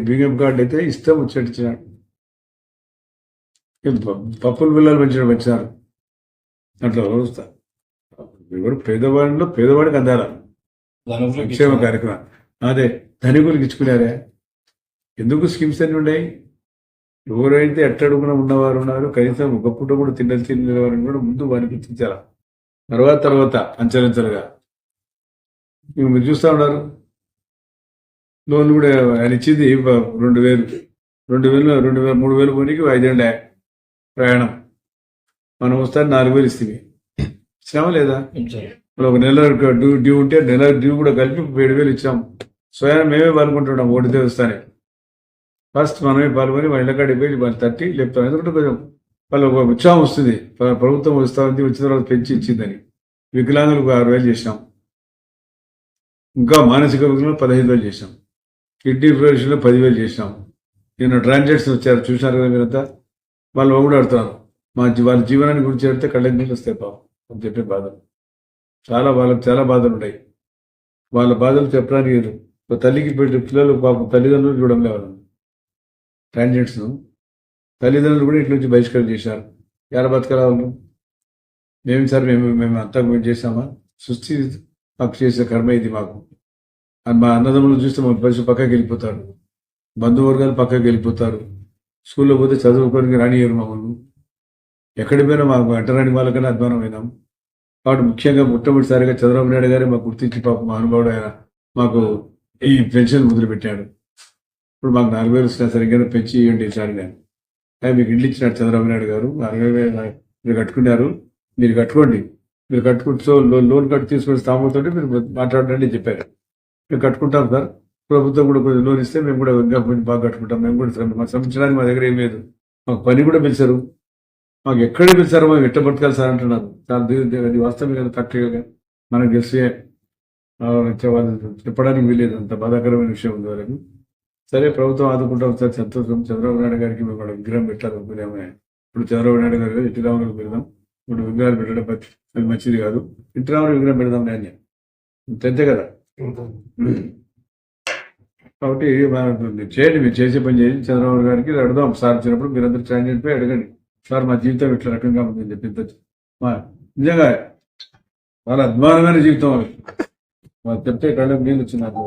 బియ్యం కార్డు అయితే ఇష్టం వచ్చేటిచ్చినాడు. పప్పుల బిల్లలు పెంచినారు. అట్లా వస్తా ఎవరు పేదవాడికి అందాల సంక్షేమ కార్యక్రమం. అదే ధనికులకు ఇచ్చుకున్నారే. ఎందుకు స్కీమ్స్ అన్ని ఉన్నాయి? ఎవరైతే ఎట్టడుగున ఉన్నవారు ఉన్నారు, కనీసం ఒక పూట కూడా తినేవారిని కూడా ముందు వారిని గుర్తించాలా. తర్వాత అంచెలంచెలుగా మీరు చూస్తూ ఉన్నారు. లోన్ కూడా ఆయన ఇచ్చింది 2,000 పోనీకి 5 ఏళ్ళ ప్రయాణం. మనం వస్తాను 4,000 ఇస్తుంది. ఇచ్చినామా లేదా? ఒక నెల డ్యూ ఉంటే నెల డ్యూ కూడా కలిపి 7,000 ఇచ్చాం. స్వయం మేమే పాల్గొంటున్నాం. ఓడితే వస్తానే ఫస్ట్ మనమే పాల్గొని వాళ్ళ కాడికి పోయి వాళ్ళు తట్టి లేపుతాం. ఎందుకంటే కొంచెం వాళ్ళకు ఒక ఉత్సాహం వస్తుంది. ప్రభుత్వం వస్తా ఉంది, వచ్చిన తర్వాత పెంచి ఇచ్చిందని. వికలాంగులకు 6,000 చేసినాం. ఇంకా మానసిక వికలాంగులు 15,000 చేసినాం. కిడ్నీ ఆపరేషన్లో 10,000 చేసినాం. నిన్న ట్రాన్సాక్షన్ వచ్చారు, చూసినారు కదా మీరంతా. వాళ్ళు కూడా ఆడుతున్నారు. వాళ్ళ జీవనాన్ని గురించి ఆడితే కళ్ళకి నీళ్ళు వస్తాయి పాపం అని చెప్పే బాధలు వాళ్ళకి చాలా బాధలు ఉన్నాయి. వాళ్ళ బాధలు చెప్పడానికి తల్లికి పెట్టి పిల్లలు పాపం తల్లిదండ్రులు చూడడం లేదు. ట్రాన్సాక్షన్ తల్లిదండ్రులు కూడా ఇట్ల నుంచి బహిష్కరణ చేశారు. ఎలా బతకరా వాళ్ళు? మేము సార్ మేము అంతా చేసామా? సృష్టి మాకు చేసే కర్మ ఇది మాకు. మా అన్నదమ్ములు చూస్తే మా పరిస్థితి పక్కకి వెళ్ళిపోతారు. బంధువర్గాలు పక్కకి వెళ్ళిపోతారు. స్కూల్లో పోతే చదువుకోవడానికి రానియరు మమ్మల్ని. ఎక్కడికి పోయినా మాకు అంటరాని వాళ్ళకన్నా అధ్వానమైనాం. కాబట్టి ముఖ్యంగా మొట్టమొదటిసారిగా చంద్రబాబు నాయుడు గారే మాకు గుర్తించి పాపం మహానుభావుడు ఆయన మాకు ఈ పెన్షన్ మొదలుపెట్టాడు. ఇప్పుడు మాకు 4,000 ఇచ్చినా సరిగ్గా పెంచి ఇవ్వండి ఈసారి. నేను మీకు ఇండ్లు ఇచ్చినాడు చంద్రబాబు నాయుడు గారు. 40,000 మీరు కట్టుకున్నారు, మీరు కట్టుకోండి. మీరు కట్టుకుంటూ లోన్ కట్టు తీసుకొని స్థామంతో మీరు మాట్లాడండి చెప్పారు. మేము కట్టుకుంటాం సార్. ప్రభుత్వం కూడా కొంచెం లోన్ ఇస్తే మేము కూడా ఇంకా కొంచెం బాగా కట్టుకుంటాం. మేము కూడా శ్రమించడానికి మా దగ్గర ఏం లేదు. మాకు పని కూడా పిలిచారు. మాకు ఎక్కడ పిలిచారో మాకు ఎట్ట బతకాలి సార్ అంటున్నారు. చాలా అది వాస్తవం కదా. కరెక్ట్గా మనకు తెలిసే వాళ్ళు చెప్పడానికి వీలేదు. అంత బాధాకరమైన విషయం ఉంది వాళ్ళకి. సరే ప్రభుత్వం ఆదుకుంటాం సార్, సంతోషం. చంద్రబాబు నాయుడు గారికి మేము కూడా విగ్రహం పెట్టాలి అనుకునేమే. ఇప్పుడు చంద్రబాబు నాయుడు గారు ఎన్టీ రామారావు పెడదాం. ఇప్పుడు విగ్రహాలు పెట్టడం అది మంచిది కాదు. ఎన్టీ రామారావు విగ్రహం పెడదాం నేను అంతే కదా. కాబట్టి చేయండి, మీరు చేసే పని చేయండి. చంద్రబాబు గారికి అడుగుదాం సార్ వచ్చినప్పుడు. మీరందరూ ట్రాన్స్జెంట్ పోయి అడగండి సార్ మా జీవితం ఇట్లా రకంగా ఉందని చెప్పి. నిజంగా చాలా అద్భుతమైన జీవితం. వాళ్ళు చెప్తే కళ్ళకి నీళ్ళు వచ్చింది నాకు.